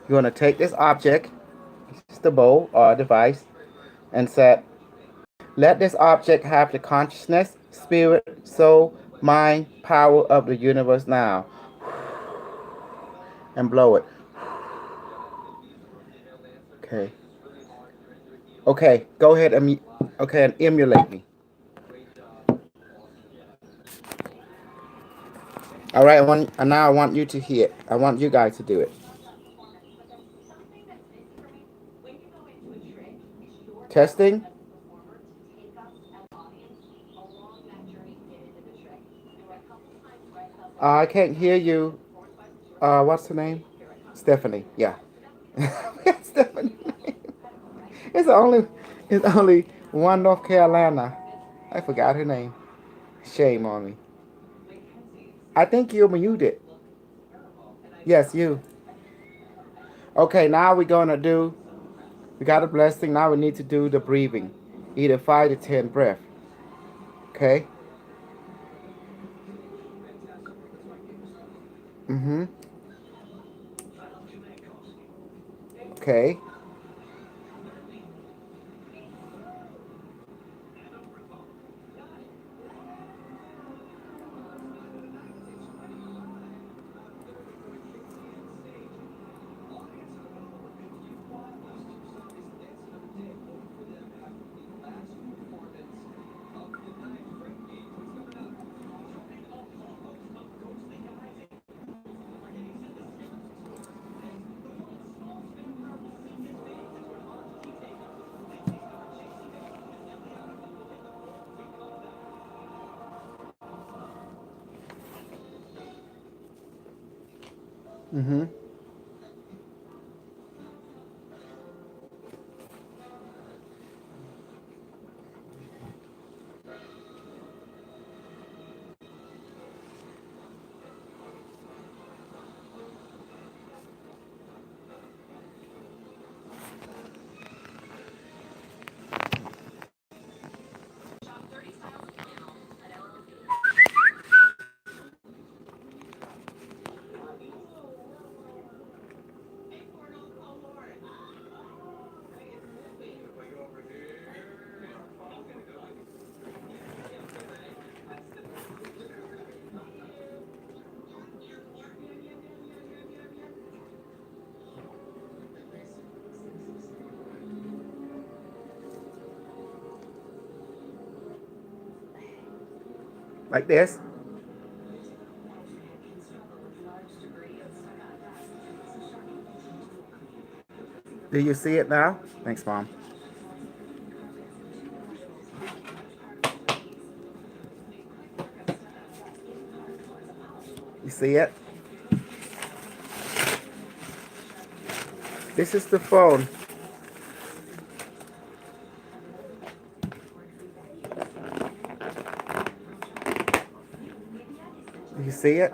You're going to take this object, this is the bowl or device, and set, let this object have the consciousness, spirit, soul, mind, power of the universe now. And blow it. Okay. Okay, go ahead and emulate me. All right, now I want you to hear it. I want you guys to do it. Testing. I can't hear you. What's her name? Stephanie. Yeah. Stephanie. It's only it's only one North Carolina. I forgot her name. Shame on me. I think you're muted. Yes, you. Okay, now we're gonna do. We got a blessing. Now we need to do the breathing, either 5 to 10 breath. Okay. Mm-hmm. Okay. Mm-hmm. Like this. Do you see it now? Thanks, Mom. You see it? This is the phone. Do you see it?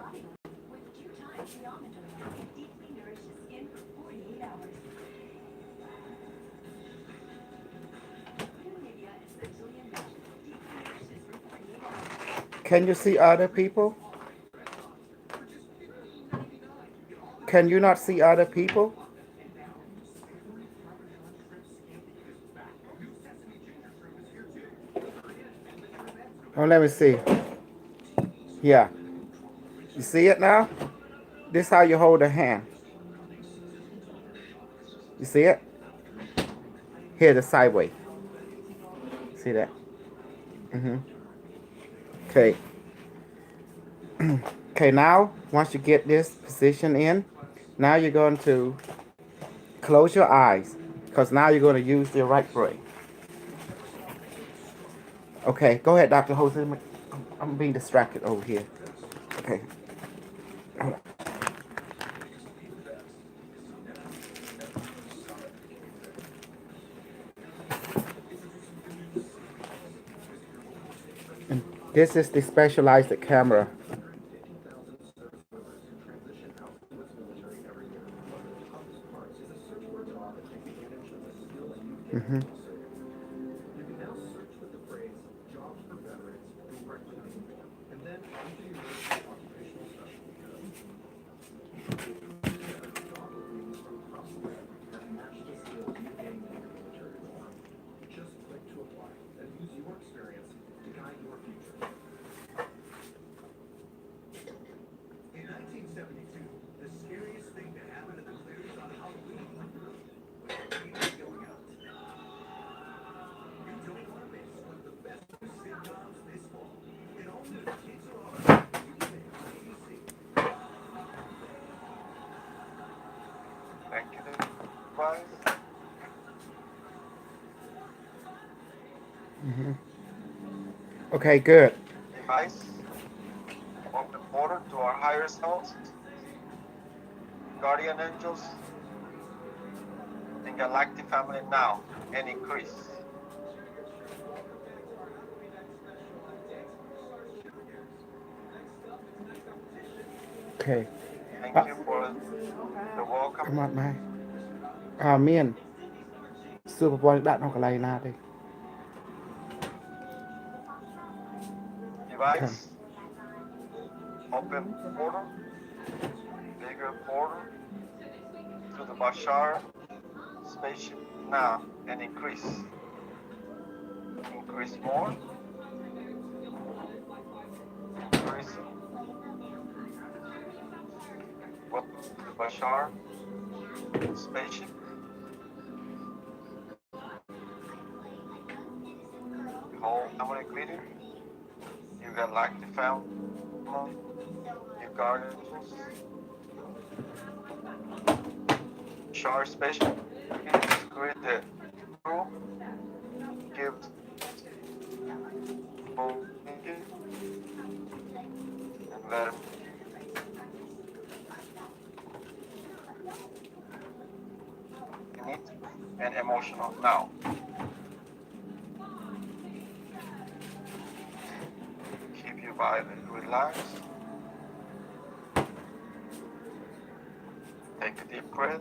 Can you see other people? Can you not see other people? Oh, let me see. Yeah. You see it now? This is how you hold a hand. You see it? Here, the sideway. See that? Mm-hmm. Okay. Okay, now, once you get this position in, now you're going to close your eyes, because now you're going to use your right brain. Okay, go ahead, Dr. Jose. I'm being distracted over here. Okay. And this is the specialized camera. Mm-hmm. Thank you, device. Okay, good. Device. Open portal to our higher selves, guardian angels, and galactic family now and increase. Okay. Thank Uh, you for the welcome. come on, man. Miền Super Bowl đã nó có lại na đây. Come. Device. Open portal, bigger portal to the Bashar spaceship now and increase. Increase more. Increasing. Welcome to the Bashar spaceship. Whole family greeting. You got like the family, your guardians, Bashar spaceship. Just greet the crew. Give and let them neat and emotional. Now, keep your body relaxed. Take a deep breath.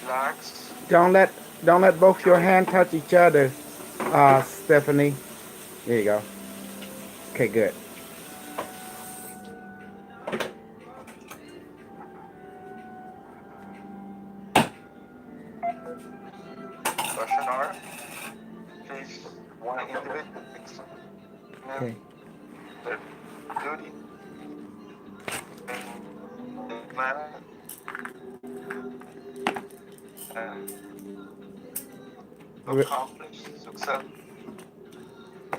Relax. Don't let both your hands touch each other, Stephanie. There you go. Okay, good. Bashar, please, one individual Okay. their duty in the planet and Re- accomplish success.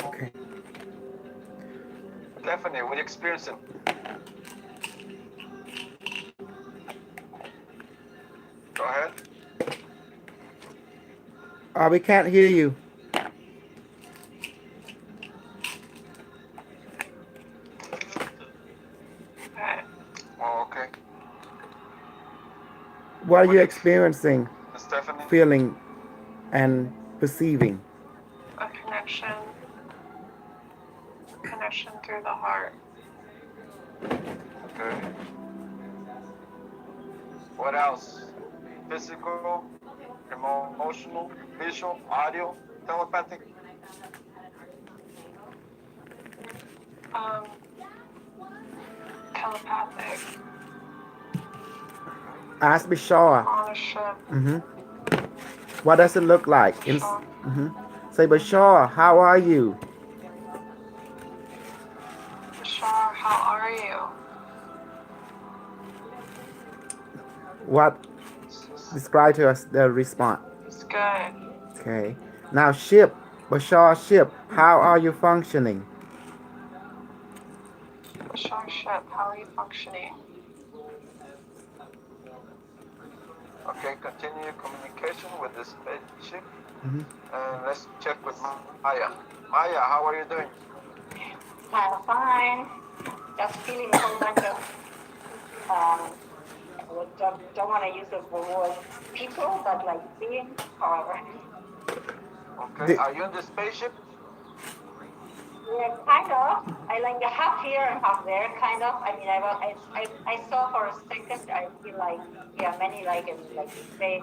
Okay. Stephanie, what are you experiencing? Go ahead. We can't hear you. Oh, okay. What are What you are you, experiencing, Stephanie? feeling, and perceiving? A connection, connection through the heart. Okay. What else? Physical, emotional, visual, audio, telepathic. Um, Telepathic. Ask Bashar. On a ship. What does it look like? Bashar. Say, Bashar, how are you? Bashar, how are you? What? Describe to us the response. It's good. Okay. Now, ship. Bashar, ship. How are you functioning? Bashar ship, how are you functioning? Okay, continue communication with the spaceship. And let's check with Maya. Maya, how are you doing? I'm fine. Just feeling a whole bunch of, don't want to use the word people, but like beings or, Okay, are you in the spaceship? yeah, kind of. I like the half here and half there, kind of. I mean, I saw for a second, I feel like, yeah, many like in like space.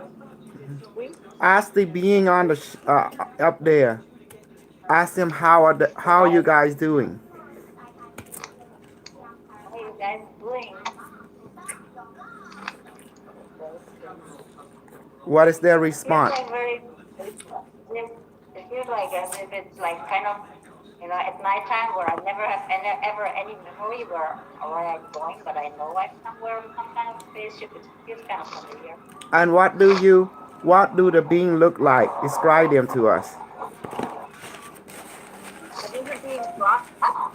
Ask the being on the up there. Ask them how are you guys doing? How are you guys doing? What is their It feels response? like very, it feels like as if it's like kind of You know, at nighttime where I never have ever any memory where I'm going, but I know I'm somewhere in some kind of spaceship. It feels kind of familiar. And what do the being look like? Describe them to us. But these are being brought up.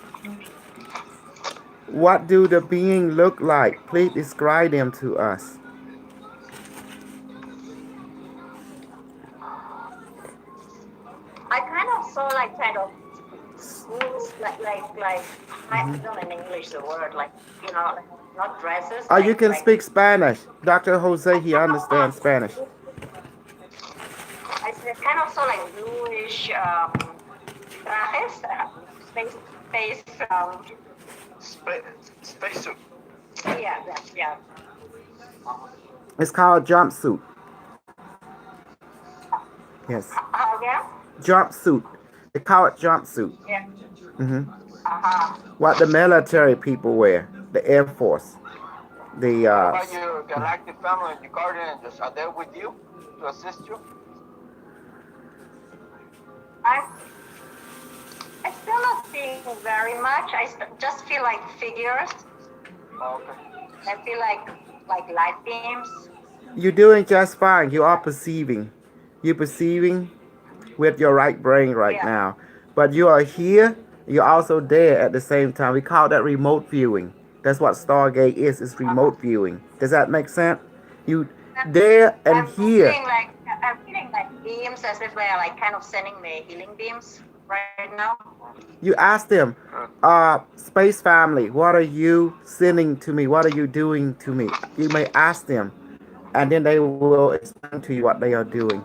What do the being look like? Please describe them to us. I kind of saw like kind of schools like I don't know in English the word like you know like, not dresses Oh, you can speak Spanish. Dr. Jose, he understands Spanish. I kind of saw like bluish trajes, space Spacesuit. yeah. It's called jumpsuit. Yes. Yeah. Jumpsuit. They call it jumpsuit. Yeah. hmm Uh-huh. What the military people wear. The Air Force. The What about your galactic family and your guardian angels? Are they with you to assist you? I still not seeing very much. Just feel like figures. Okay. I feel like light beams. You're doing just fine. You are perceiving. You're perceiving with your right brain right Yeah. now. But you are here. You're also there at the same time. We call that remote viewing. That's what Stargate is. It's remote viewing. Does that make sense? You there and here. I'm feeling like beams as if they're like kind of sending me healing beams right now. You ask them, Space Family, what are you sending to me? What are you doing to me? You may ask them, and then they will explain to you what they are doing.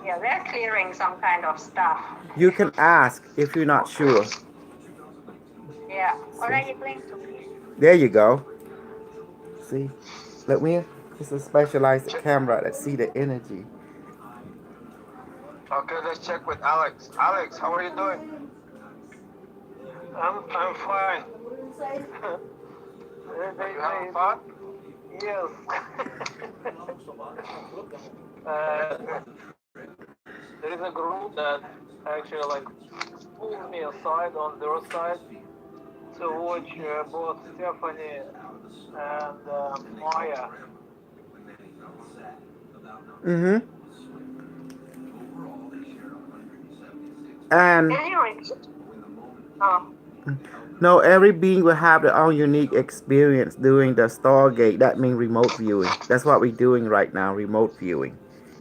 Yeah, they're clearing some kind of stuff. You can ask if you're not sure. Yeah. What are you doing to me? There you go. See? Look, me. It's a specialized camera that see the energy. Okay, let's check with Alex. Alex, how are you doing? I'm fine. Are you having fun? Yes. There is a group that actually like pulled me aside on their side to watch both Stephanie and Maya. Mm-hmm. And Can you repeat? Oh. no, every being will have their own unique experience doing the Stargate. That means remote viewing. That's what we're doing right now, remote viewing.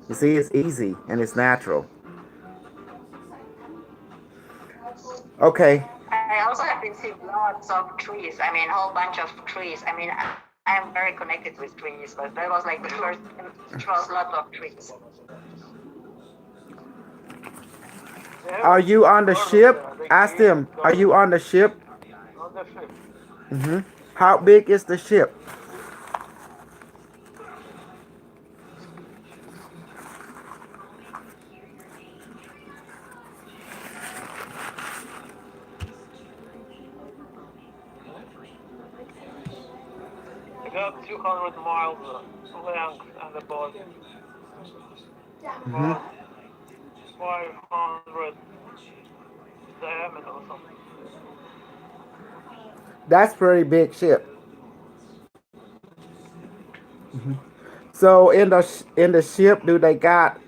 You see, it's easy and it's natural. Okay. I also have been seeing lots of trees. I mean, a whole bunch of trees. I mean, I am very connected with trees, but that was like the first, it was lots of trees. Are you on the ship? Ask them. Are you on the ship? On the ship. Mm-hmm. How big is the ship? It got 200 miles length and about 500 diameter or something. That's pretty big ship. So in the ship, do they got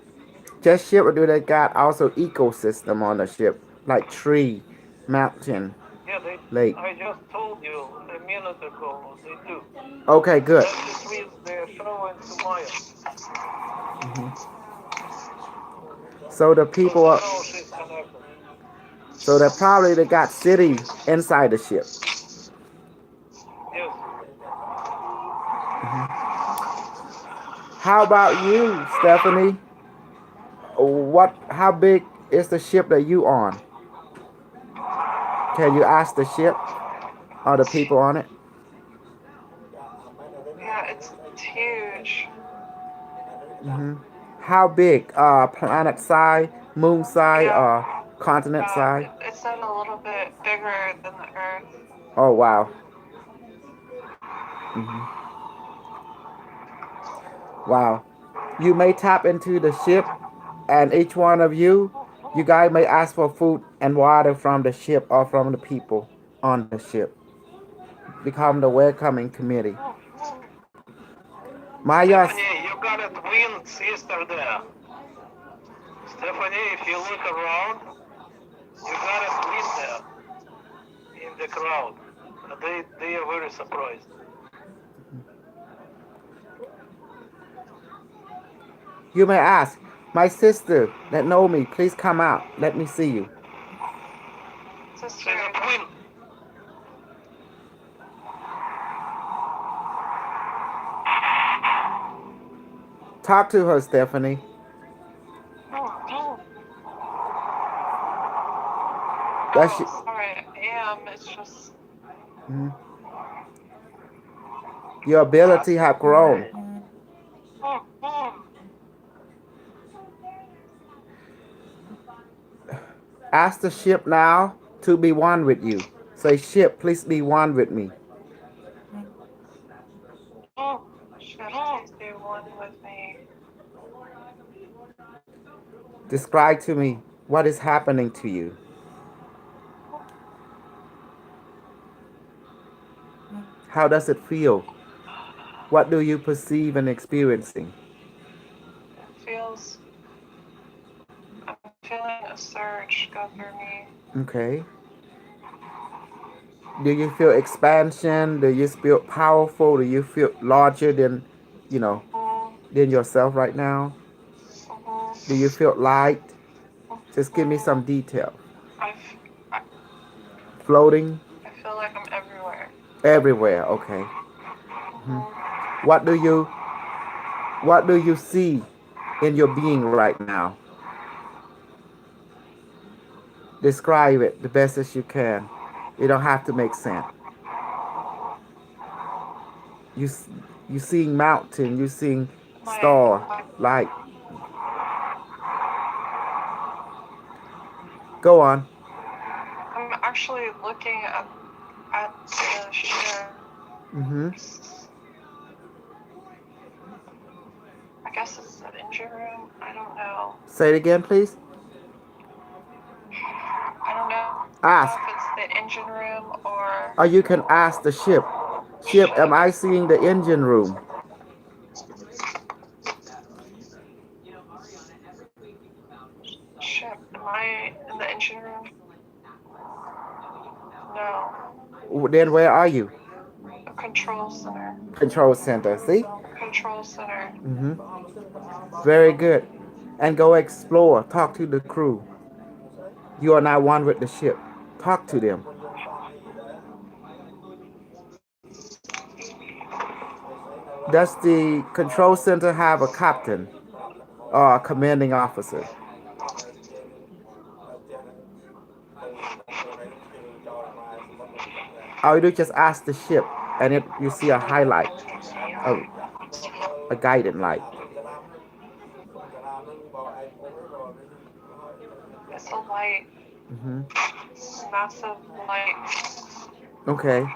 just ship or do they got also ecosystem on the ship like tree, mountain, Yeah, lake? I just told you a minute ago they do. Okay, good. That's the trees they're showing to Maya. So the people So are. now she's connected. So they probably they got city inside the ship. Yes. How about you, Stephanie? How big is the ship that you on? Can you ask the ship or the people on it? Yeah, it's huge. How big? Planet size, moon size, Yeah. or continent size? It's a little bit bigger than the Earth. Oh wow. Wow. You may tap into the ship And each one of you, you guys may ask for food and water from the ship or from the people on the ship. Become the welcoming committee. Maya, Stephanie, you got it win, sister there. Stephanie, if you look around, you got it win there in the crowd. They are very surprised. you may ask, my sister that know me, please come out. Let me see you. Sister, She's a twin. Talk to her, Stephanie. That's oh, sorry, I am. It's just Mhm. Your ability have grown. Ask the ship now to be one with you. Say, ship, please be one with me. should please be one with me. Describe to me what is happening to you. How does it feel? What do you perceive and experiencing? It feels. I'm feeling a surge go through me. Okay. Do you feel expansion? Do you feel powerful? Do you feel larger than, you know, than yourself right now? Do you feel light? Just give me some detail. I, I Floating feel like I'm everywhere. everywhere. Okay. What do you see in your being right now? Describe it the best as you can. You don't have to make sense. You you seeing mountain, you seeing star, light. Go on. I'm actually looking at the ship. Mm-hmm. I guess it's the engine room. I don't know. Say it again, please. I don't know Ask. if it's the engine room or Or you can ask the ship. Ship, am I seeing the engine room? ship. Am I in the engine room? No. Then where are you? The control center. Control center. See? Control center. Mm-hmm. Very good. And go explore. Talk to the crew. You are now one with the ship. Talk to them. Does the control center have a captain or a commanding officer? Or you just ask the ship and you see a highlight, a guiding light. It's a light. Mm-hmm. Massive light. Okay.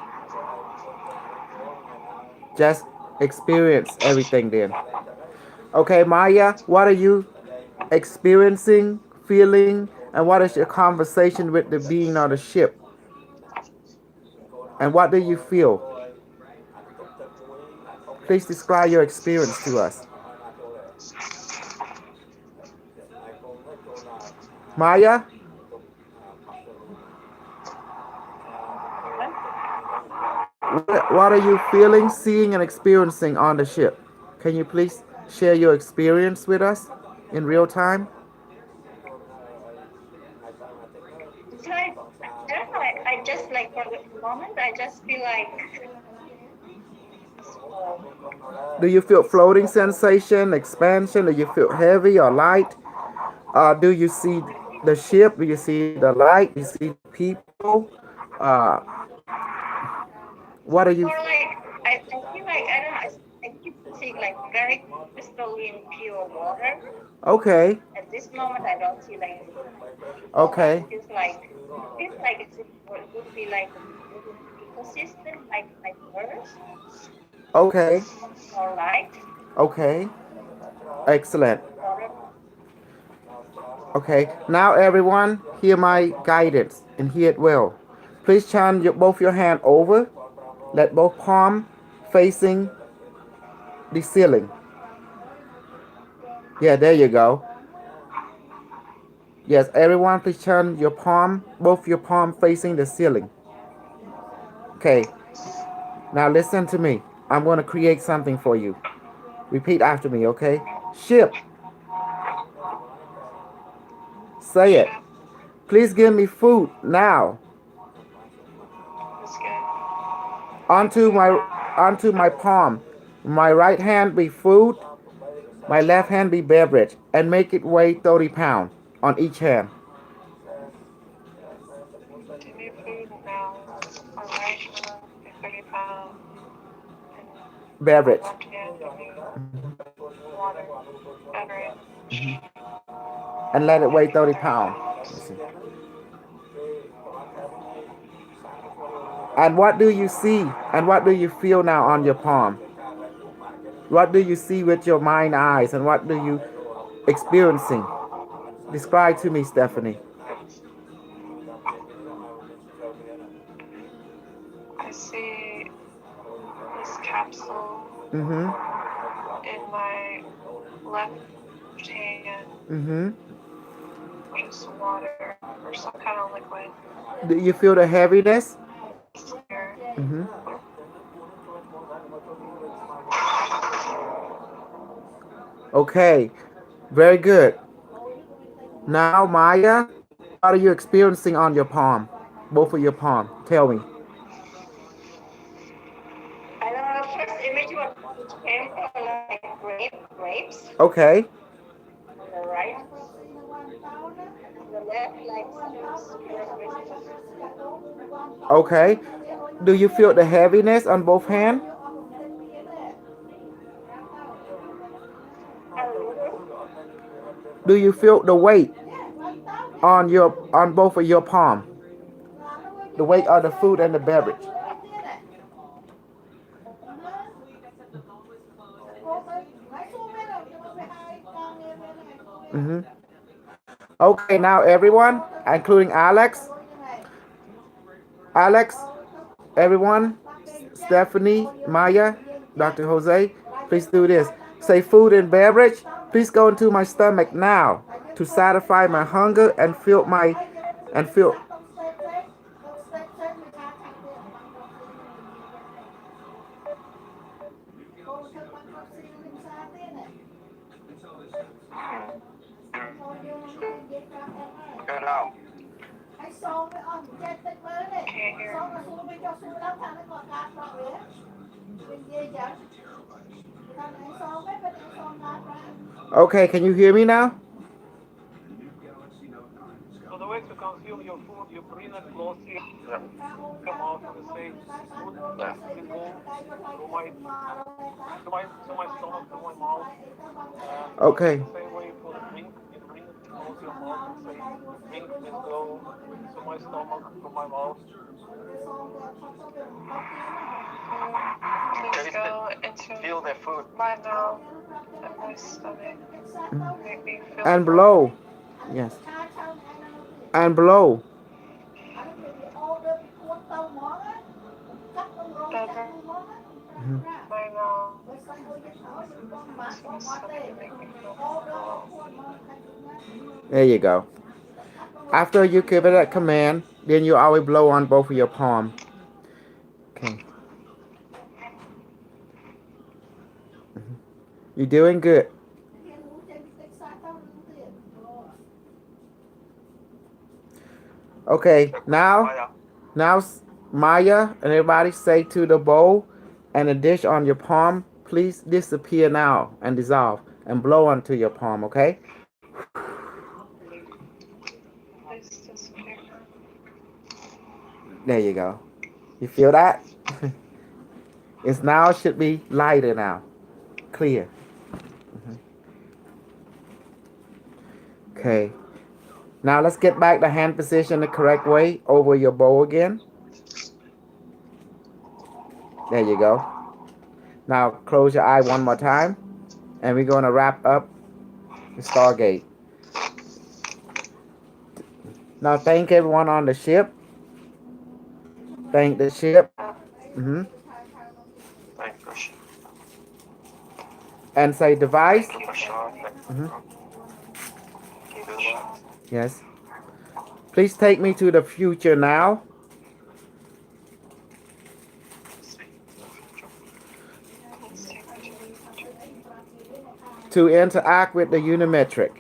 Just experience everything then. Okay, Maya, what are you experiencing, feeling, and what is your conversation with the being on the ship? And what do you feel? Please describe your experience to us. Maya? What are you feeling, seeing, and experiencing on the ship? Can you please share your experience with us in real time? It's like, I don't know, I just like for the moment, I just feel like, Do you feel floating sensation, expansion? Do you feel heavy or light? Do you see the ship? Do you see the light? Do you see the people? Uh, what are you? or like, I feel like, I don't know, I keep seeing like very crystalline pure water. Okay, At this moment, I don't see like, okay, it feels like it would be like an ecosystem, like Earth okay, or light, okay. Excellent. water. Okay, now everyone, hear my guidance and hear it well. Please turn both your hand over. Let both palm facing the ceiling. Yeah, there you go. Yes, everyone, please turn your palm, both your palm facing the ceiling. Okay, now listen to me. I'm going to create something for you. Repeat after me, okay? Ship, say it. Ship. Please give me food now. Let's get Onto food my now. onto my palm. My right hand be food, my left hand be beverage, and make it weigh 30 pounds on each hand. Give me food now. My right hand, give me 30 pounds. And my Beverage. left hand, give me water, beverage, And let it and weigh give me 30 30 pounds. pounds. Let's see. And what do you see? And what do you feel now on your palm? What do you see with your mind eyes? And what do you experiencing? Describe to me, Stephanie. I see this capsule Mm-hmm. in my left hand, Mm-hmm. which is water or some kind of liquid. Do you feel the heaviness? Here. Mm-hmm. Okay. Very good. Now, Maya, what are you experiencing on your palm? Both of your palm. Tell me. And the first image was came from like grapes Okay. on the right, on the left, like characteristics. Okay. Do you feel the heaviness on both hands? A little, Do you feel the weight on both of your palm? The weight of the food and the beverage. Mm-hmm. Okay, now everyone, including Alex, everyone, Stephanie, Maya, Dr. Jose, please do this. Say food and beverage. Please go into my stomach now to satisfy my hunger and feel. Okay, now. Can't hear. Okay, can you hear me now? So the way to consume your food, you bring it close to your Yeah. mouth and you say, food Yeah. will go to my stomach, to my mouth. And Okay. the same way for the drink, you bring it close to your mouth and say, drink will go to my stomach, to my mouth. Please Taste go it. into Feel the food. my mouth and my stomach. Make me feel And full. blow. Yes. And blow. Beverage Mhm. my mouth into my stomach and make me feel full. There you go. After you give it that command, then you always blow on both of your palm. Okay. You're doing good. Okay, Check with now, Maya. now, Maya and everybody say to the bowl and the dish on your palm, please disappear now and dissolve and blow onto your palm, okay? Please disappear. There you go. You feel that? It's now should be lighter now. Clear. Okay. Now let's get back the hand position the correct way over your bowl again. There you go. Now close your eye one more time. And we're going to wrap up the Stargate. Now thank everyone on the ship. Thank the ship. hmm Thank you, And say device. thank you for sure. hmm Good one. Yes. Please take me to the future now. Let's take me to the future. To interact with the unimetric.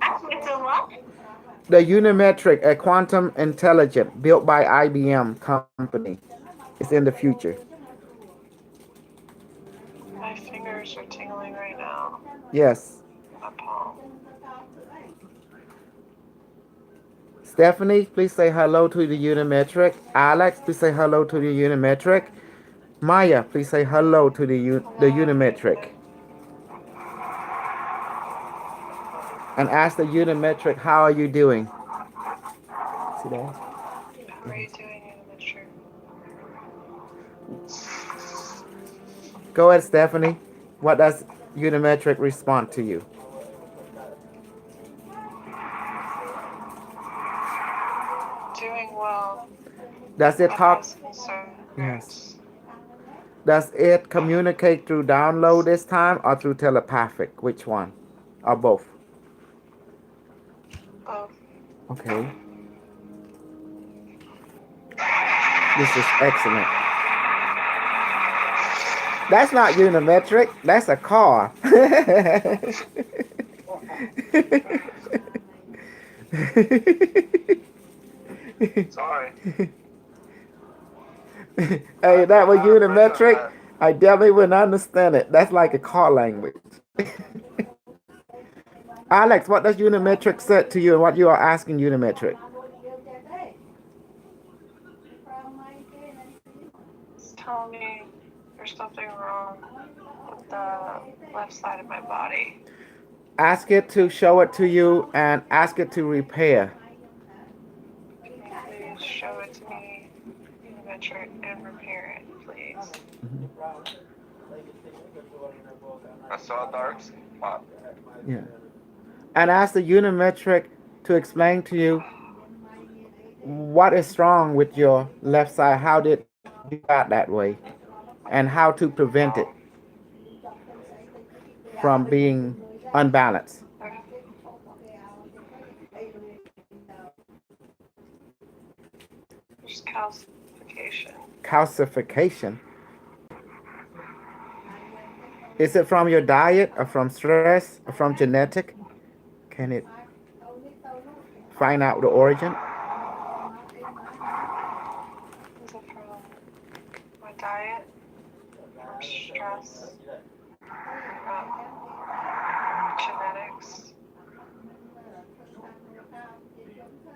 Ask me to what? The unimetric, a quantum intelligent built by IBM company, is in the future. My fingers are tingling right now. Yes. My palm. Stephanie, please say hello to the unimetric. Alex, please say hello to the unimetric. Maya, please say hello to the unimetric. And ask the unimetric, how are you doing? See that? How are you doing in the picture? Go ahead, Stephanie. What does unimetric respond to you? Doing well. Does it I talk? have concerns. Yes. Does it communicate through download this time or through telepathic? Which one? Or both? Both. Okay. This is excellent. That's not unimetric. That's a car. Sorry. Hey, that was I have pressure unimetric. on I definitely wouldn't understand it. That's like a car language. Alex, what does unimetric say to you and what you are asking unimetric? It's telling me there's something wrong with the left side of my body. Ask it to show it to you and ask it to repair. Can you please show it to me in the metric and repair it, please? I saw a dark spot. Yeah. And ask the unimetric to explain to you what is wrong with your left side, how did you got that way, and how to prevent it from being unbalanced. There's calcification. Calcification. Is it from your diet or from stress or from genetic? Can it find out the origin? Is it from my diet, from stress, from genetics?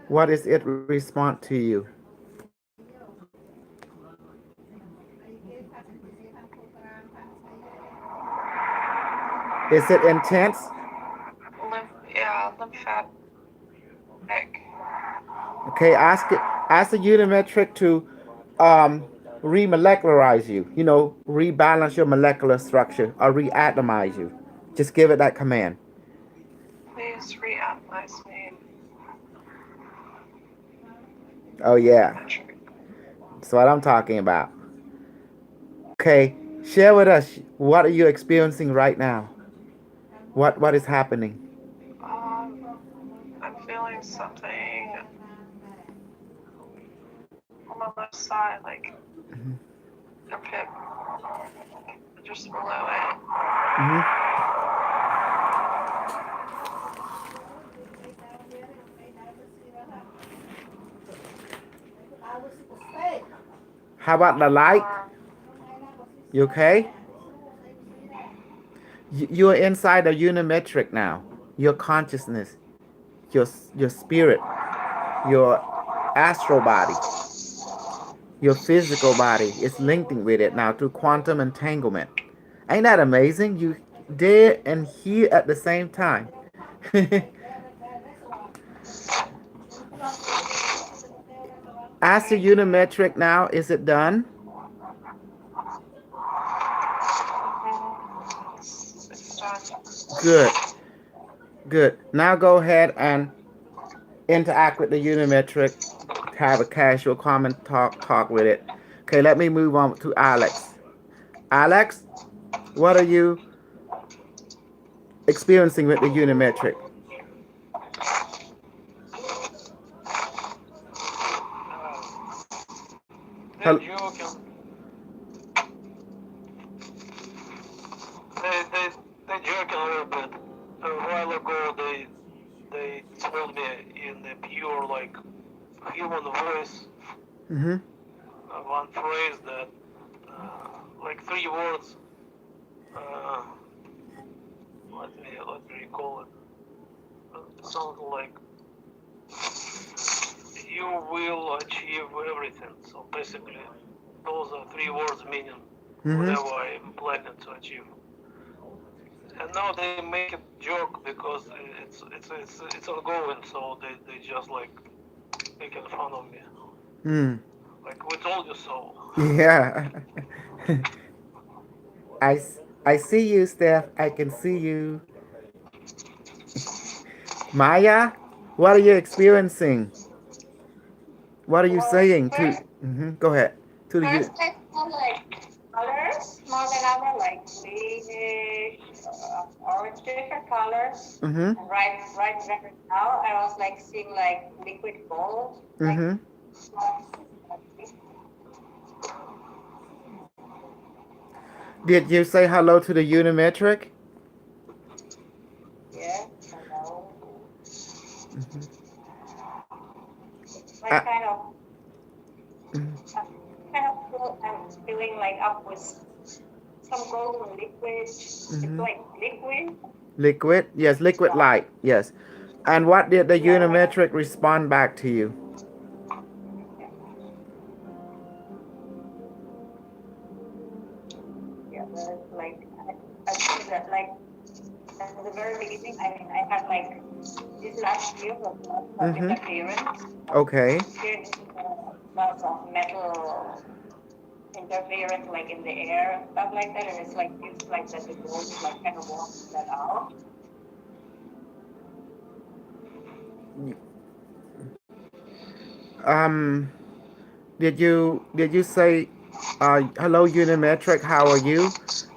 What is it respond to you? Is it intense? Lymphatic. Okay, ask the unimetric to remolecularize you. You know, rebalance your molecular structure or reatomize you. Just give it that command. Please reatomize me. Oh yeah, Metric. that's what I'm talking about. Okay, share with us what are you experiencing right now. What is happening? I'm feeling something on my left side, like a pit, just below it. hmm How about the light? You okay? You're inside a unimetric now. Your consciousness, your spirit, your astral body, your physical body is linking with it now through quantum entanglement. Ain't that amazing? You there and here at the same time. Ask the unimetric now, is it done? It's done. Good. Good. Now go ahead and interact with the Unimetric. Have a casual comment talk with it. Okay, let me move on to Alex. Alex, what are you experiencing with the Unimetric? They're joking. They joking a little bit. A while ago, they told me in a pure like human voice Mm-hmm. one phrase that like 3 words. Uh, let me recall it. Something like you will achieve everything. So basically, those are 3 words meaning whatever I'm planning to achieve. And now they make it joke because it's ongoing. So they just like making fun of me. Mm. Like we told you so. Yeah. I, I see you, Steph. I can see you. Maya, what are you experiencing? What are you Well, saying to? first, Go ahead. To the first you. I saw like colors more than other, like greenish, orange, different colors. Mm-hmm. And right now, I was like seeing like liquid gold, like Mm-hmm. Did you say hello to the Unimetric? yeah, hello. Uh, Like mhm. I'm filling like up with some golden liquid. It's like liquid. Liquid? Yes, liquid Yeah, light. Yes. And what did the yeah, like Unimetric respond back to you? yeah, like I think that like at the very beginning, I had like this last year was lots of Mm-hmm. interference. Okay. Here, lots of metal interference, like in the air and stuff like that, and it's like feels like that the gold is like kind of blocking that out. Um. Did you say, hello Unimetric? How are you?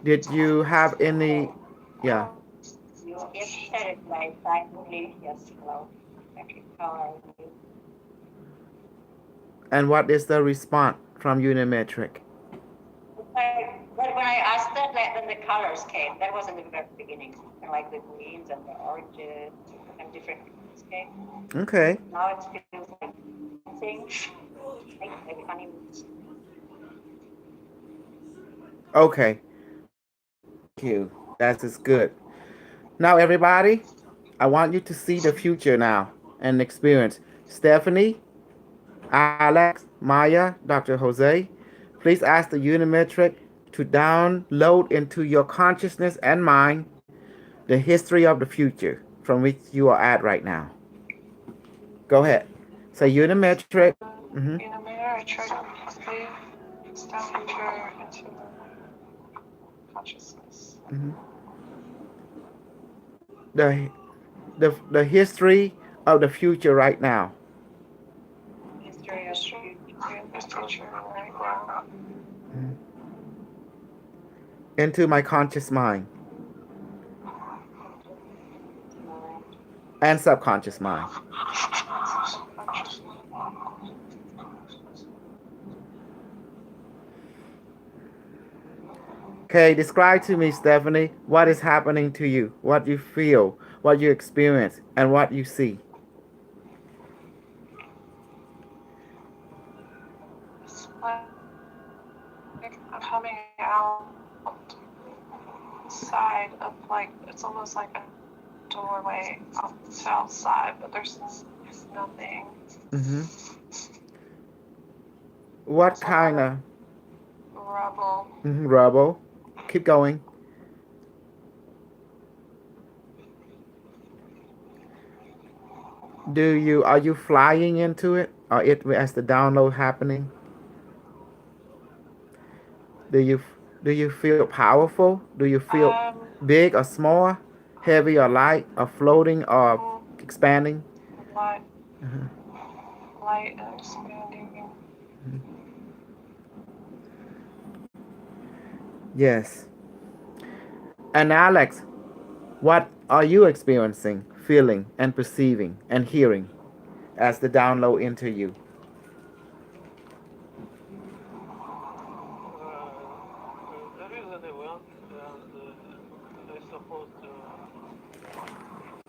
Did you have any? Yeah. Oh, you yes, said it like I believe yes, hello. Okay, how are you? And what is the response from Unimetric? But when I asked that, like, then the colors came. That was in the very beginning, and like the greens and the oranges and different colors came. Okay. Now it feels like something like funny. Okay. Thank you. That is good. Now, everybody, I want you to see the future now and experience. Stephanie, Alex, Maya, Dr. Jose, please ask the Unimetric to download into your consciousness and mind the history of the future from which you are at right now. Go ahead. Say Unimetric. Mm-hmm. In a mirror, I try to leave down into consciousness. Mm-hmm. The, the history of the future right now. History of the History future. in the future right now. Mm-hmm. Into my conscious mind and subconscious mind. Subconscious. Okay, describe to me, Stephanie, what is happening to you, what you feel, what you experience, and what you see. It's like I'm coming out side of like it's almost like a doorway off to outside, but there's nothing. Mm-hmm. What It's a lot kind of of rubble. rubble? Keep going. Are you flying into it, or it as the download happening? Do you do you feel powerful? Do you feel Um, big or small? Heavy or light or floating or Mm, expanding? light, Uh-huh. light and expanding. Yes. And Alex, what are you experiencing, feeling, and perceiving and hearing as the download into you? There is an event, and they're supposed to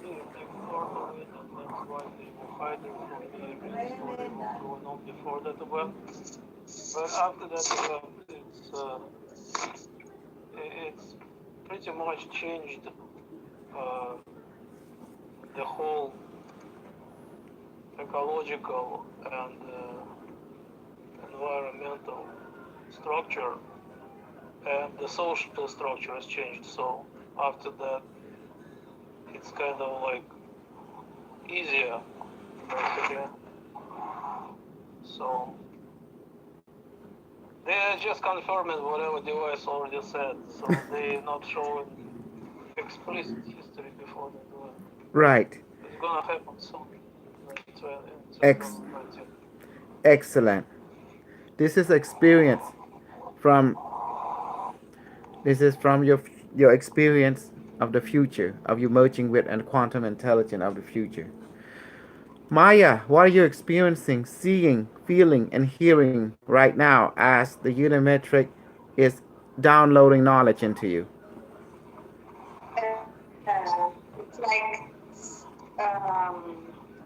be next part of it, and that's why they were hiding from me every story was going on before that event. But after that event, it's pretty much changed uh, the whole ecological and environmental structure, and the social structure has changed. So after that, it's kind of like easier, basically. So they are just confirming whatever device already said. So they're not showing explicit history before they do it. Right. It's gonna happen soon. In Ex- 2019. Excellent. This is experience from this is from your experience of the future of you merging with and quantum intelligence of the future. Maya, what are you experiencing, seeing, feeling, and hearing right now as the Unimetric is downloading knowledge into you?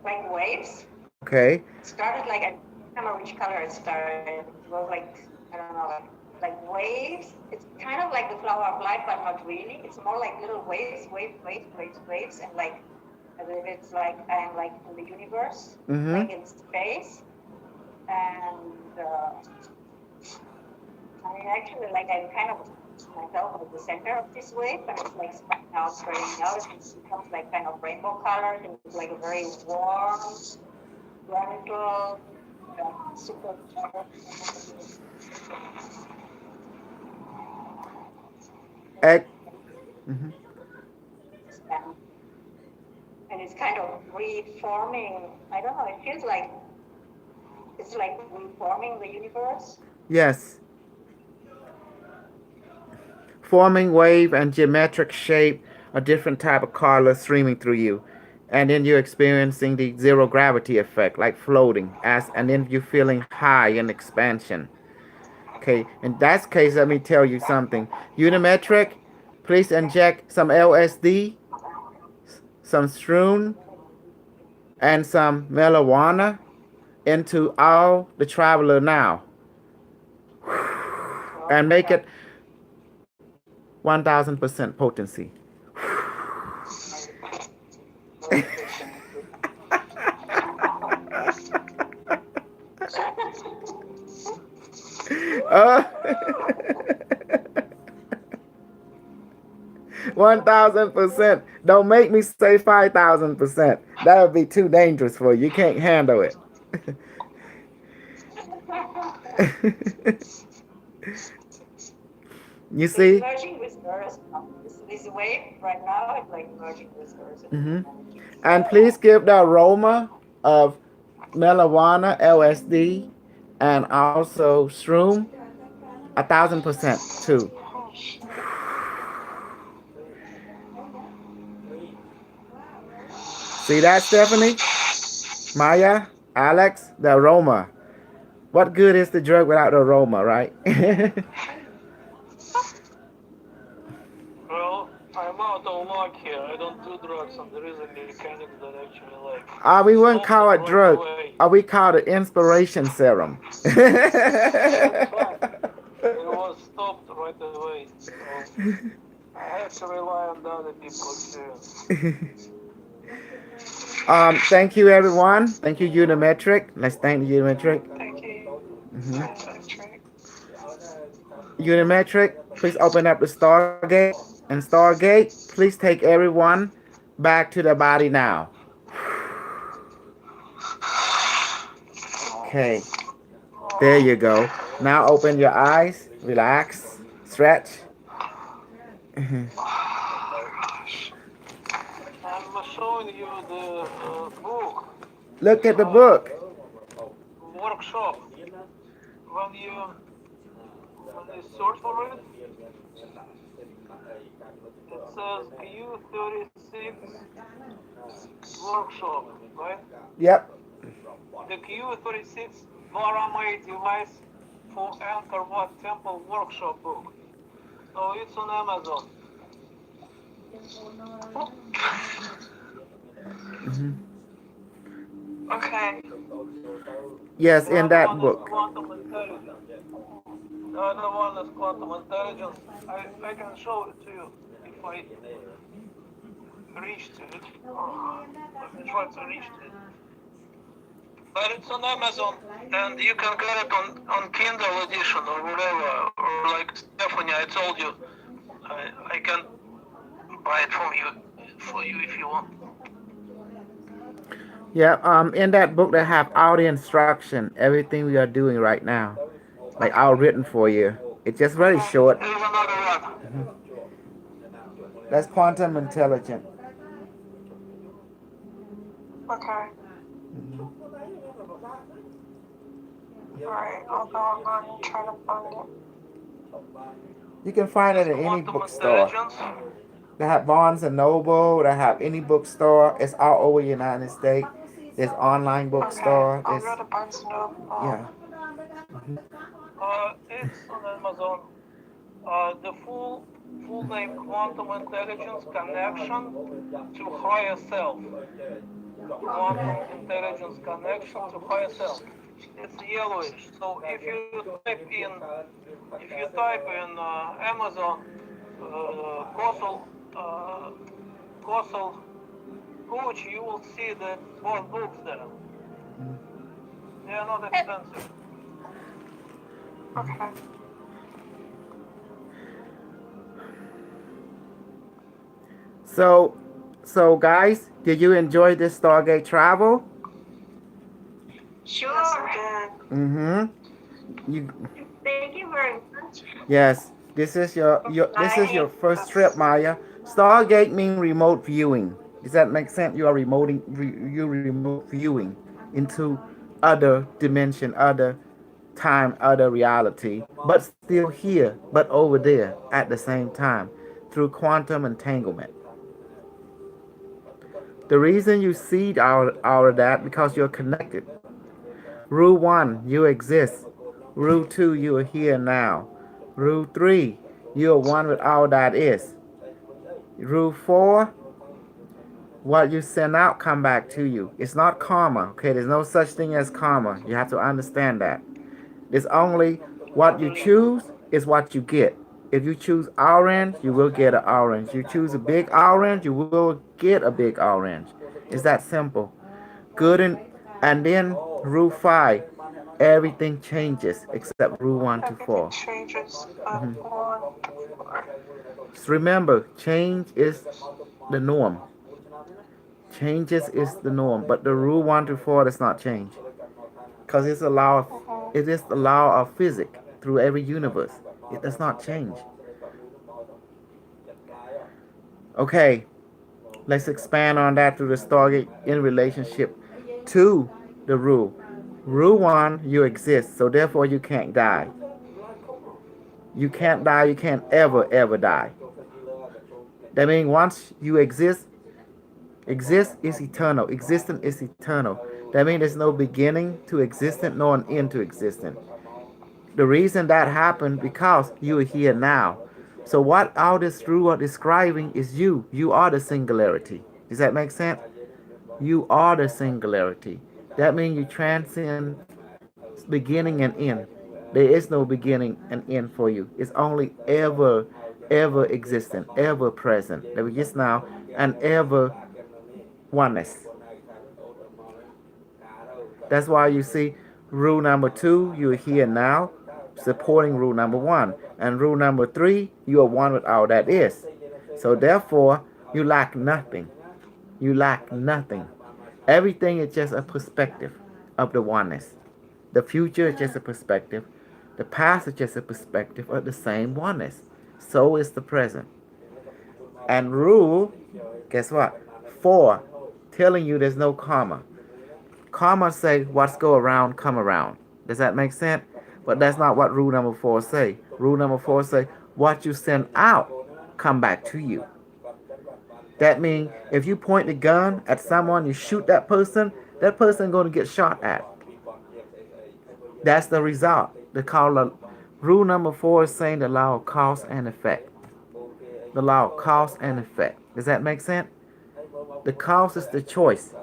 Like waves. Okay. It started like, I don't remember which color it started. It was like, I don't know, like waves. It's kind of like the flower of light, but not really. It's more like little waves, and like as if it's like I'm like in the universe, Mm-hmm. like in space, and I mean actually like I'm kind of myself at the center of this wave, and it's like spreading out, and it becomes like kind of rainbow colors, and it's like a very warm, radical, super. Ec- mhm. And it's kind of reforming. I don't know. It feels like it's like reforming the universe. Yes. Forming wave and geometric shape, a different type of color streaming through you. And then you're experiencing the zero gravity effect, like floating, as and then you're feeling high in expansion. Okay, in that case, let me tell you something. Unimetric, please inject some LSD, some shroom, and some marijuana into all the traveler now, and make it 1000% potency. uh, 1000%. Don't make me say 5000%. That would be too dangerous for you. You can't handle it. You So it's see? merging with Earth. This wave right now is like merging with Earth. Hmm. And please give the aroma of marijuana, LSD, and also shroom 1000% too. See that, Stephanie? Maya, Alex, the aroma. What good is the drug without the aroma, right? Well, I'm out of luck here. I don't do drugs, and there is a mechanic that actually like We wouldn't stops call it it right drug. away. We call it inspiration serum. That's fine. It was stopped right away. So I have to rely on the other people's experience. Thank you, everyone. Thank you, Unimetric. Let's thank the Unimetric. Thank you. Hmm. Patrick. Unimetric, please open up the Stargate. And Stargate, please take everyone back to their body now. Okay. There you go. Now open your eyes, relax, stretch. showing you the book Look at the book. workshop. When you search for it, it says Q36 workshop, right? Yep. The Q36 Varamay device for Angkor Wat Temple workshop book. So it's on Amazon. Okay. Yes, The in other that one is book. quantum intelligence. The other one is quantum intelligence. I can show it to you if I reach to it. Let me try to reach to it. But it's on Amazon, and you can get it on Kindle edition or whatever. Or like Stephanie, I told you, I can buy it from you for you if you want. Yeah, in that book they have all the instruction, everything we are doing right now, like all written for you. It's just very short. Here's another one. That's quantum intelligent. Okay. Alright, I'll go online and try to find it. You can find it in any Quantum bookstore. intelligence. They have Barnes and Noble. They have any bookstore. It's all over the United States. There's online Okay, bookstore. I'll There's go to Barnes and Noble. yeah. It's on Amazon. The full name Quantum Intelligence Connection to Higher Self. Quantum Intelligence Connection to Higher Self. It's yellowish. So if you type in Amazon Coastal Coach, you will see that both books there. They are not expensive. Okay. So guys, did you enjoy this Stargate travel? Sure. Yes, I did. Mm-hmm. You Thank you very much. yes. This is your first trip, Maya. Stargate means remote viewing. Does that make sense? You are remote viewing into other dimension, other time, other reality, but still here, but over there at the same time through quantum entanglement. The reason you see all of that because you're connected. Rule 1, you exist. Rule 2, you are here now. Rule 3, you are one with all that is. Rule 4, what you send out come back to you. It's not karma, okay? There's no such thing as karma. You have to understand that. It's only what you choose is what you get. If you choose orange, you will get an orange. You choose a big orange, you will get a big orange. It's that simple. Good and then rule 5, everything changes except rule 1 to 4. Everything changes but 1 to 4. Just remember, change is the norm. Changes is the norm, but the rule 1 to 4 does not change. Because it's a law of, it is the law of physics through every universe. It does not change. Okay, let's expand on that through the Stargate in relationship to the rule. Rule 1, you exist, so therefore you can't die. You can't die, you can't ever die. That means once you exist is eternal. Existence is eternal. That means there's no beginning to existence nor an end to existence. The reason that happened because you are here now. So what all this rule are describing is you. You are the singularity. Does that make sense? You are the singularity. That means you transcend beginning and end. There is no beginning and end for you. It's only ever existent, ever present. That we just now and ever oneness. That's why you see rule number 2, you're here now, supporting rule number 1. And rule number 3, you are one with all that is. So therefore, you lack nothing. You lack nothing. Everything is just a perspective of the oneness. The future is just a perspective. The past is just a perspective of the same oneness. So is the present. And rule, guess what? 4 telling you there's no karma. Karma say what's go around come around. Does that make sense? But that's not what rule number 4 say. Rule number 4 say what you send out come back to you. That means if you point the gun at someone, you shoot that person going to get shot at. That's the result. Rule number 4 is saying the law of cause and effect. The law of cause and effect. Does that make sense? The cause is the choice.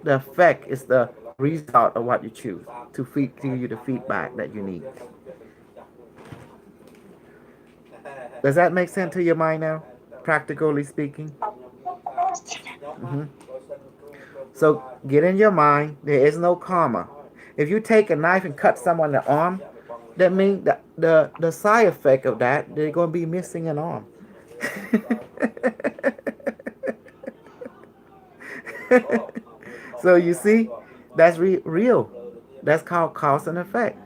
The effect is the result of what you choose to give you the feedback that you need. Does that make sense to your mind now? Practically speaking. So get in your mind, there is no karma. If you take a knife and cut someone in the arm, that means that the side effect of that, they're going to be missing an arm. So you see, that's real. That's called cause and effect.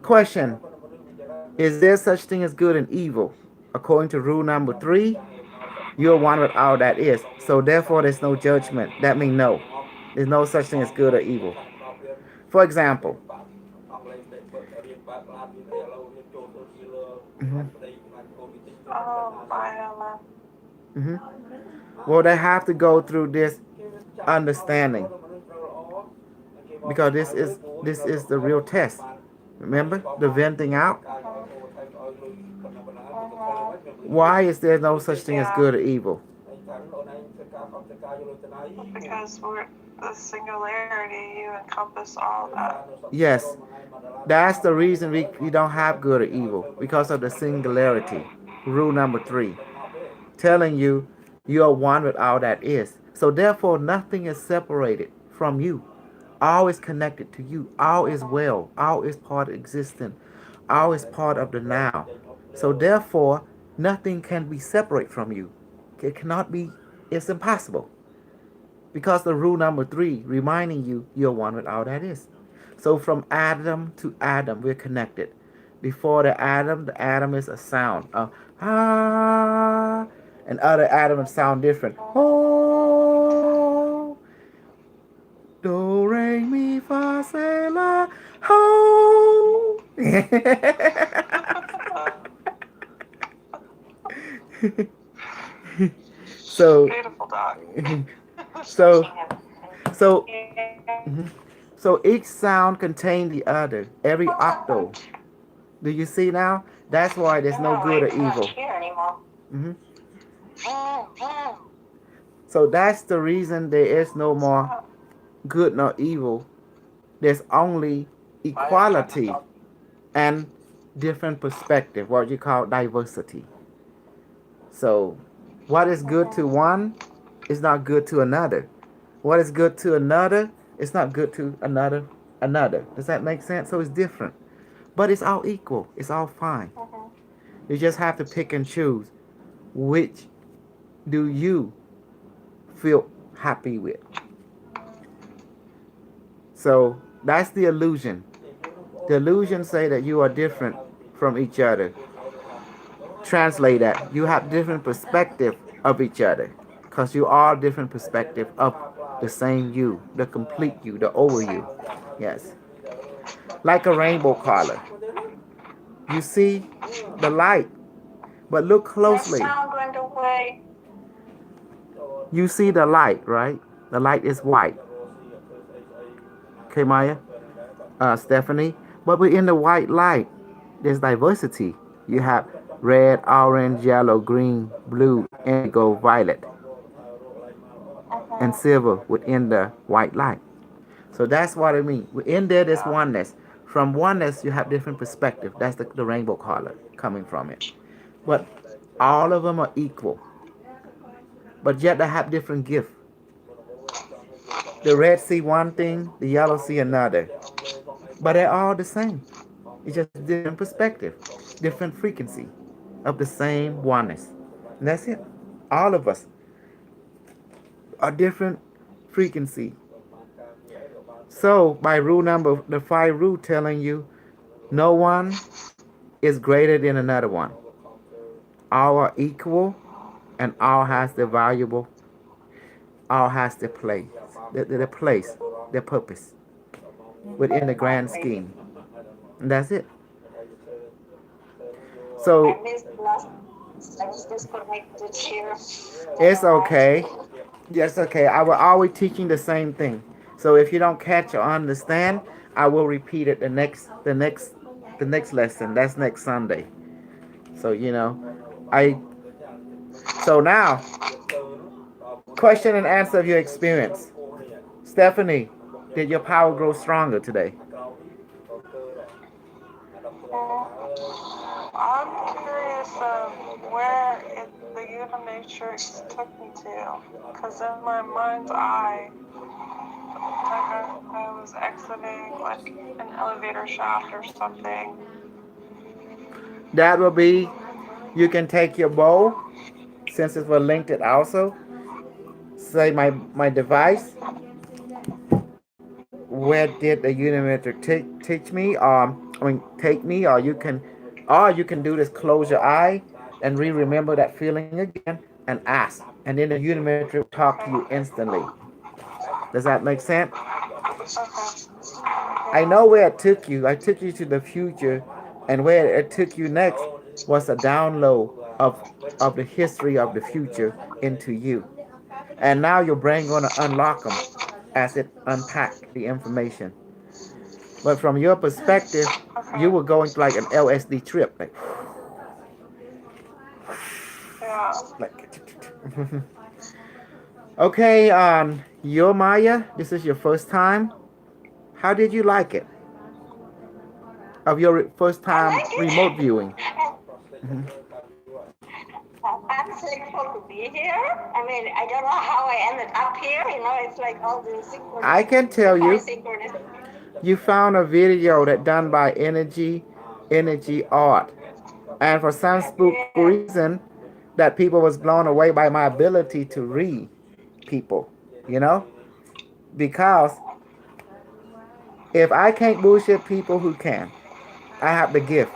Question: is there such thing as good and evil? According to rule number 3, you're one with all that is. So therefore, there's no judgment. That means no. There's no such thing as good or evil. For example, well, they have to go through this understanding because this is the real test. Remember the venting out. Why is there no such thing as good or evil? Because we're the singularity, you encompass all that. Yes, that's the reason we don't have good or evil, because of the singularity. Rule number 3, telling you you are one with all that is. So therefore, nothing is separated from you. All is connected to you. All is well. All is part of existence. All is part of the now. So therefore, nothing can be separate from you. It cannot be. It's impossible. Because the rule number 3, reminding you you're one with all that is. So from Adam to Adam, we're connected. Before the atom is a sound. And other atoms sound different. Oh, do, re, mi, fa, se, la, ho. So, Beautiful dog. So each sound contains the other. Every octave. Do you see now? That's why there's no good or evil. So that's the reason there is no more good nor evil. There's only equality and different perspective, what you call diversity. So what is good to one is not good to another. What is good to another is not good to another. Does that make sense? So it's different. But it's all equal. It's all fine. You just have to pick and choose which do you feel happy with. So that's the illusion. The illusion say that you are different from each other. Translate that. You have different perspective of each other. Because you are different perspective of the same you, the complete you, the over you. Yes. Like a rainbow color. You see the light, but look closely. You see the light, right? The light is white. Okay, Maya? Stephanie? But within the white light, there's diversity. You have red, orange, yellow, green, blue, indigo, violet, and silver within the white light. So that's what I mean. Within there's oneness. From oneness, you have different perspective. That's the rainbow color coming from it. But all of them are equal. But yet they have different gifts. The red see one thing, the yellow see another. But they're all the same. It's just different perspective, different frequency of the same oneness. And that's it. All of us are different frequency. So by rule number, the 5 rule telling you no one is greater than another one. All are equal and all has the valuable, all has the place, the place, the purpose within the grand scheme. And that's it. I So missed the last. I was disconnected here. I don't it's know why. okay. Yes, okay. I will always teaching the same thing. So if you don't catch or understand, I will repeat it the next lesson. That's next Sunday. So I so now question and answer of your experience. Stephanie, did your power grow stronger today? I'm curious where the Unimatrix took me to, because in my mind's eye, like I was exiting like an elevator shaft or something. That will be, you can take your bow, since it was linked it also. Say my device. Where did the Unimatrix teach me? Take me, or you can do this. Close your eye and remember that feeling again, and ask, and then the Unimatrix will talk to you instantly. Does that make sense? Okay. I know where it took you. I took you to the future, and where it took you next was a download of the history of the future into you. And now your brain gonna unlock them as it unpack the information. But from your perspective, you Okay. were going like an LSD trip, Yeah. like. Okay, you're Maya. This is your first time. How did you like it? Of your first I time like remote it. viewing. Mhm. I'm thankful to be here. I mean, I don't know how I ended up here. It's like all the I can synchronicity, tell you, synchronicity. you found a video that done by Energy Art, and for some spook Yeah. reason, that people was blown away by my ability to read people. You know, because if I can't bullshit people, who can? I have the gift.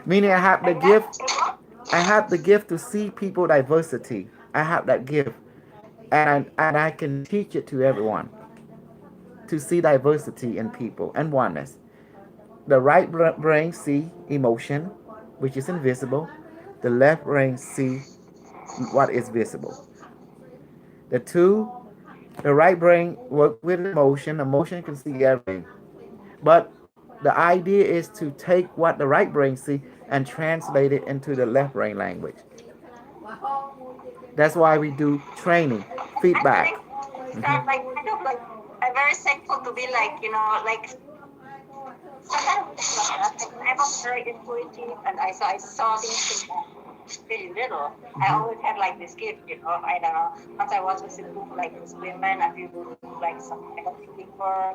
Meaning I have the And that, gift. I have the gift to see people diversity. I have that gift, and I can teach it to everyone to see diversity in people and oneness. The right brain see emotion, which is invisible. The left brain see what is visible. The two, the right brain work with emotion. Emotion can see everything. But the idea is to take what the right brain see and translate it into the left brain language. That's why we do training, feedback. actually, Mhm. like kind of like I'm very thankful to be like like some kind of thing like that. Like, I was very intuitive, and I saw things since I was really little. I Mhm. always had like this gift. I don't know. Once I was with a group like these women, and we would do like some kind of reading for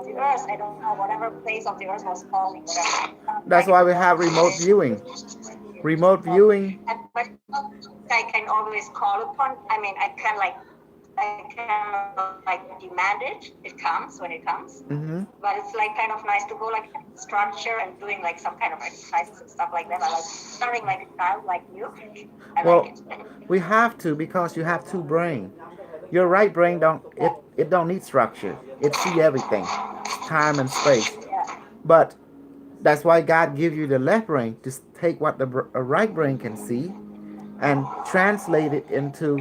the earth. I don't know whatever place of the earth was calling. Whatever. That's Like it why was we have remote this. viewing. Remote viewing. But I can always call upon. I mean, I can like demand it. It comes when it comes. Hmm. But it's like kind of nice to go like structure and doing like some kind of exercises and stuff like that. I like starting like a child like you. I like Well, it. we have to because you have two brain. Your right brain it don't need structure. It see everything, time and space. Yeah. But that's why God give you the left brain to take what the right brain can see and translate it into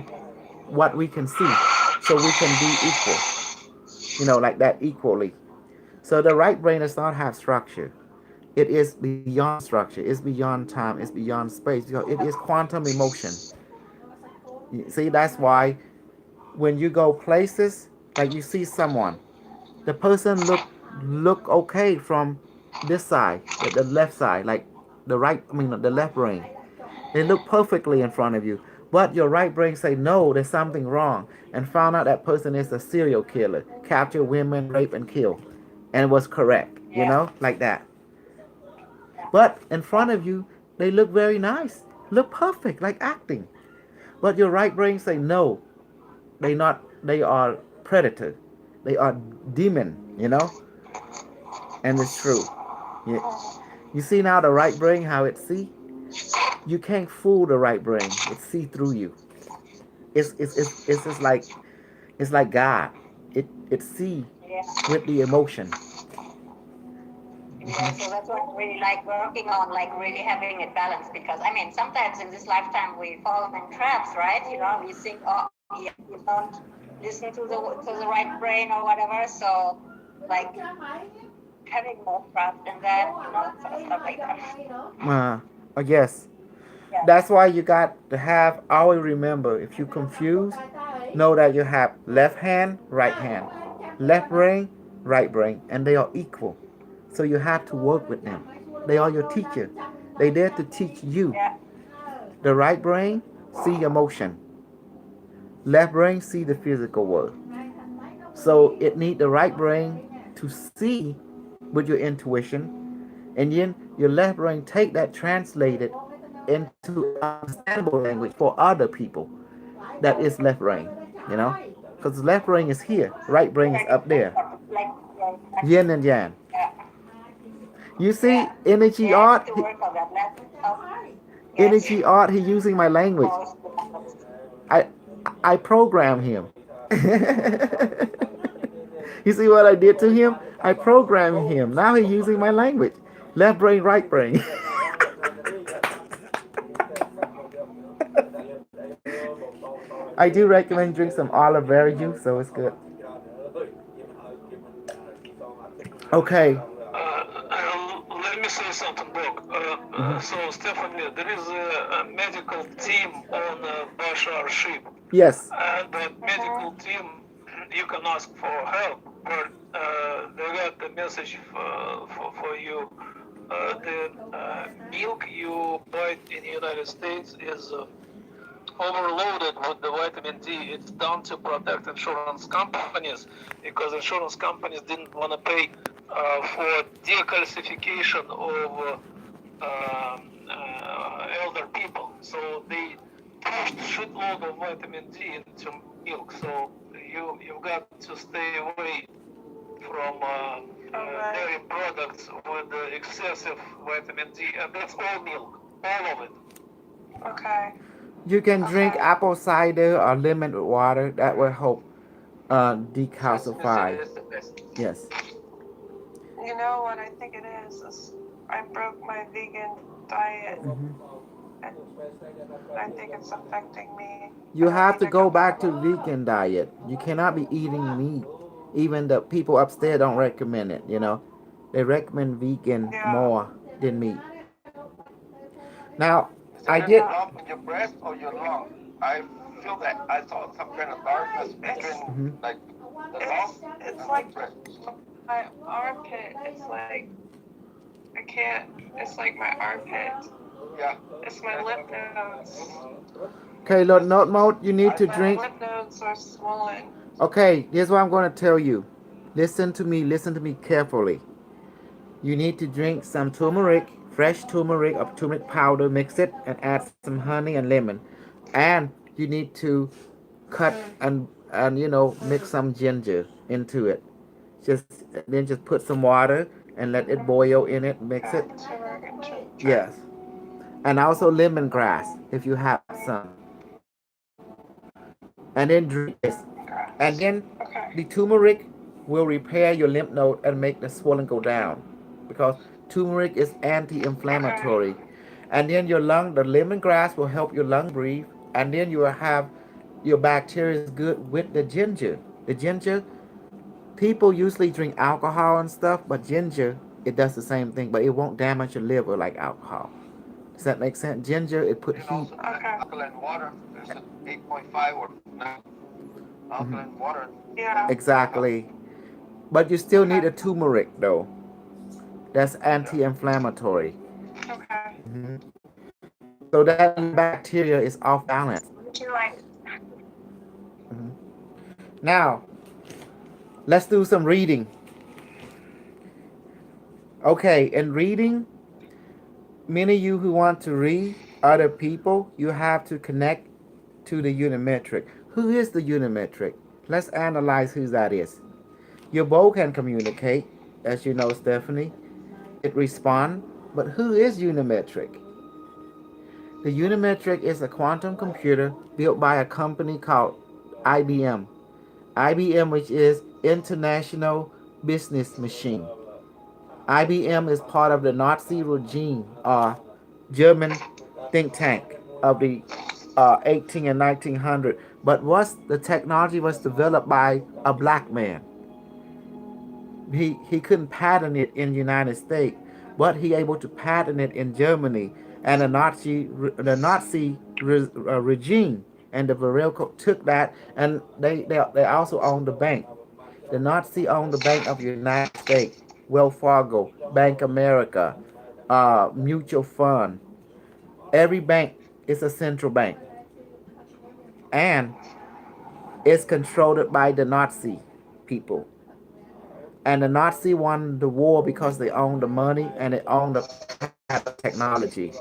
what we can see, so we can be equal. Like that equally. So the right brain does not have structure. It is beyond structure. It's beyond time. It's beyond space. Because it is quantum emotion. See, that's why when you go places, like you see someone, the person look okay from this side, the left side, like the left brain. They look perfectly in front of you, but your right brain say no, there's something wrong, and found out that person is a serial killer, capture women, rape and kill, and was correct. Yeah. Like that. Yeah. But in front of you, they look very nice, look perfect, like acting. But your right brain say no, they not. They are predator. They are demon. And it's true. Yeah. You see now the right brain how it see. You can't fool the right brain. It see through you. It's just like it's like God. It see Yeah. with the emotion. Yeah, so that's what I'm really like working on, like really having it balanced. Because I mean, sometimes in this lifetime we fall in traps, right? You know, we think, oh, yeah, you don't listen to the right brain or whatever. So, like having more trust in that, you know, sort of stuff like that. Yes. Yeah. That's why you got to have always remember if you confuse, know that you have left hand, right hand, left brain, right brain, and they are equal. So you have to work with them. They are your teacher. They there to teach you. Yeah. The right brain see emotion. Left brain see the physical world. So it need the right brain to see with your intuition, and then your left brain take that, translate it into understandable language for other people. That is left brain, you know, because left brain is here, right brain is up there, Like, yeah, yin and yang. yeah, You see, yeah. energy Yeah, I art, need to work on that. Yes. energy art. He using my language. I I program him. You see what I did to him? I programmed him. Now he's using my language. Left brain, right brain. I do recommend drink some olive berry juice, so it's good. Okay. Let me say something, Doc. So, Stephanie, there is a medical team on Bashar ship, Yes. and that medical team, you can ask for help, but they got the message for you. The milk you buy in the United States is overloaded with the vitamin D. It's done to protect insurance companies because insurance companies didn't want to pay for decalcification of elder people. So they pushed shitload of vitamin D into milk. So you've got to stay away from dairy products with excessive vitamin D, and that's all milk, all of it. Okay. You can drink apple cider or lemon water. That will help decalcify. It's the best. Yes. You know what I think it is I broke my vegan diet. And I think it's affecting me. You I have need to go go back to vegan diet. You cannot be eating meat. Even the people upstairs don't recommend it, you know. They recommend vegan Yeah. more than meat. Now, Is I there did. any lump in your breast or your lung? I feel that I saw some kind of darkness between like the lung It's and like the breast. my armpit. It's like I can't. It's like my armpit. Yeah. It's my lymph nodes. Okay, look, note mode, you need to My drink. lymph nodes are swollen. Okay, here's what I'm going to tell you. Listen to me carefully. You need to drink some turmeric, fresh turmeric or turmeric powder, mix it and add some honey and lemon. And you need to cut and mix some ginger into it. Just put some water and let it boil in it, mix it. Turmeric and ginger. Yes. And also lemongrass if you have some. And then drink this. And then Okay. the turmeric will repair your lymph node and make the swelling go down because turmeric is anti-inflammatory. And then the lemongrass will help your lung breathe. And then you will have your bacteria is good with the ginger. The ginger, people usually drink alcohol and stuff, but ginger, it does the same thing, but it won't damage your liver like alcohol. Does that make sense? Ginger, it put And heat. also the alkaline water. There's an 8.5 or 9 alkaline water. Yeah. Exactly. But you still need a turmeric though. That's anti-inflammatory. Okay. So that bacteria is off balance. Would you like? Now, let's do some reading. Okay, in reading, many of you who want to read other people, you have to connect to the unimetric. Who is the unimetric? Let's analyze who that is. You both can communicate, as you know, Stephanie. It respond, but who is unimetric? The Unimetric is a quantum computer built by a company called IBM. IBM, which is International Business Machine. IBM is part of the Nazi regime, German think tank of the 18 and 1900. But the technology was developed by a black man. He couldn't patent it in the United States, but he able to patent it in Germany, and the Nazi regime and the Verelco took that, and they also owned the bank. The Nazi owned the Bank of the United States, Wells Fargo, Bank America, Mutual Fund. Every bank is a central bank, and it's controlled by the Nazi people. And the Nazi won the war because they owned the money and they owned had the technology.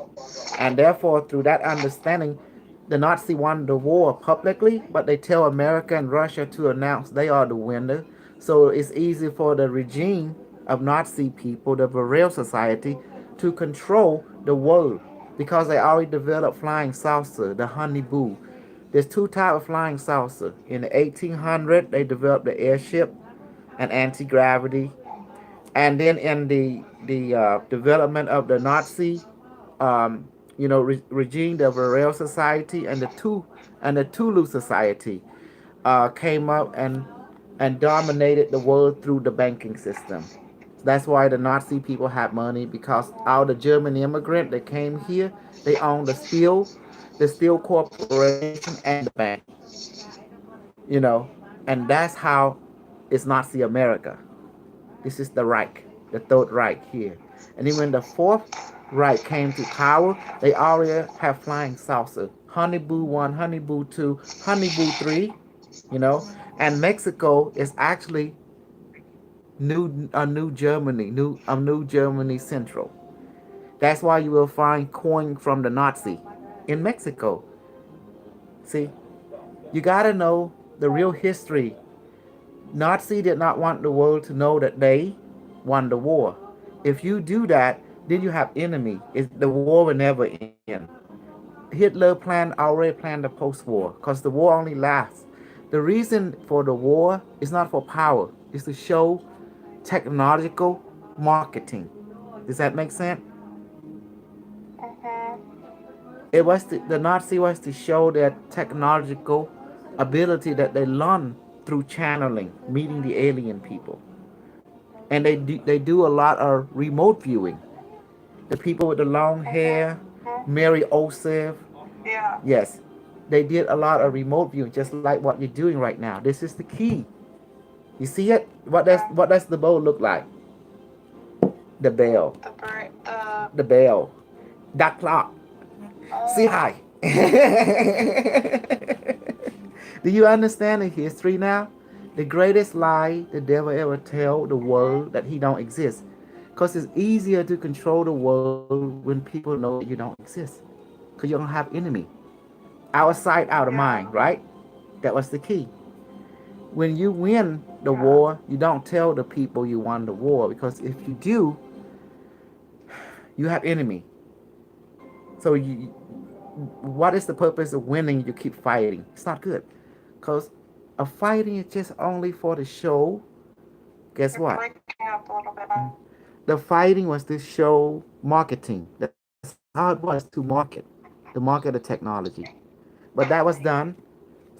And therefore, through that understanding, the Nazi won the war publicly, but they tell America and Russia to announce they are the winner. So it's easy for the regime of Nazi people, the Varel Society, to control the world because they already developed flying saucer, the honey boo. There's two types of flying saucer. In the 1800, they developed the airship and anti-gravity, and then in the development of the Nazi, regime, the Varel Society and the Tulu Society came up and dominated the world through the banking system. That's why the Nazi people had money because all the German immigrant that came here, they owned the steel corporation and the bank. You know, and that's how it's Nazi America. This is the Reich, the Third Reich here. And then when the Fourth Reich came to power, they already have flying saucer. Honeyboo 1, Honeyboo 2, Honeyboo 3, you know. And Mexico is actually New Germany, New Germany Central. That's why you will find coin from the Nazi in Mexico. See, you gotta know the real history. Nazi did not want the world to know that they won the war. If you do that, then you have enemy. The war will never end. Hitler already planned the post-war because the war only lasts. The reason for the war is not for power. It's to show technological marketing. Does that make sense? The Nazi was to show their technological ability that they learned through channeling, meeting the alien people, and they do a lot of remote viewing. The people with the long hair, Mary Osef, Yeah. yes, they did a lot of remote viewing, just like what you're doing right now. This is the key. You see it? What does the bow look like? The bell. The bell. That clock. Say hi. Do you understand the history now? The greatest lie the devil ever tell the world that he don't exist. Because it's easier to control the world when people know that you don't exist. Because you don't have enemy. Out of sight, out of mind, right? That was the key. When you win the war, you don't tell the people you won the war. Because if you do, you have enemy. So what is the purpose of winning? You keep fighting. It's not good. Because a fighting is just only for the show. Guess what? The fighting was to show marketing. That's how it was to market the technology. But that was done.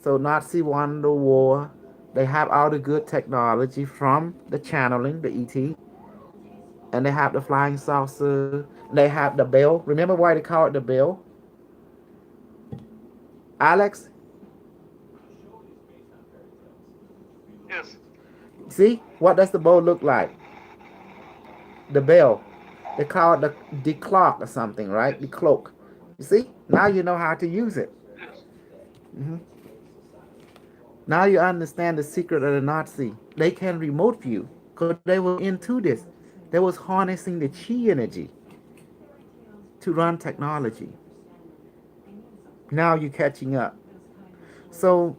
So Nazi won the war. They have all the good technology from the channeling, the ET, and they have the flying saucer. They have the bell. Remember why they call it the bell? Alex? Yes. See? What does the bow look like? The bell. They call it the clock or something, right? The cloak. You see? Now you know how to use it. Mm-hmm. Now you understand the secret of the Nazi. They can remote view because they were into this. They was harnessing the chi energy to run technology. Now you're catching up. So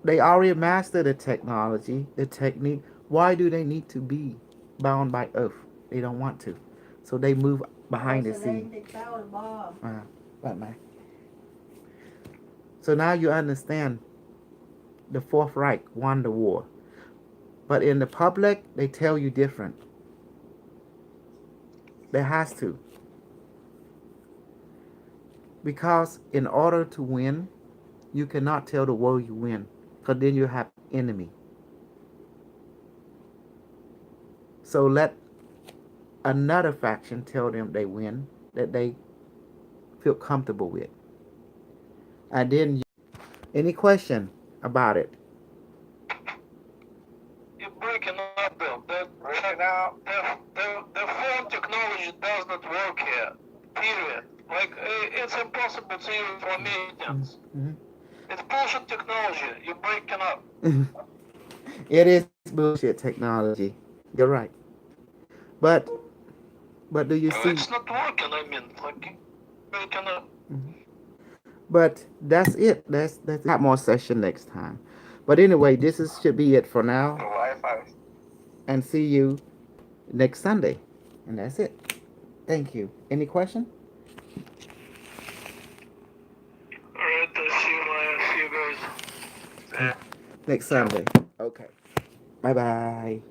they already mastered the technology, the technique. Why do they need to be bound by Earth? They don't want to. So they move behind the scene. Right, Mike. So now you understand the Fourth Reich won the war. But in the public, they tell you different. There has to. Because in order to win, you cannot tell the world you win. Because then you have enemy. So let another faction tell them they win, that they feel comfortable with. And then, any question about it? You're breaking up, Bill. The phone technology does not work here. Period. Like, it's impossible to use for meetings. Mm-hmm. It's bullshit technology. You're breaking up. It is bullshit technology. You're right. But do you see? It's not working. I mean, like, breaking up. Mm-hmm. But that's it. That's got more session next time. But anyway, should be it for now. Wi-Fi. And see you next Sunday. And that's it. Thank you. Any question? Alright, see you guys. Next Sunday. Okay. Bye bye.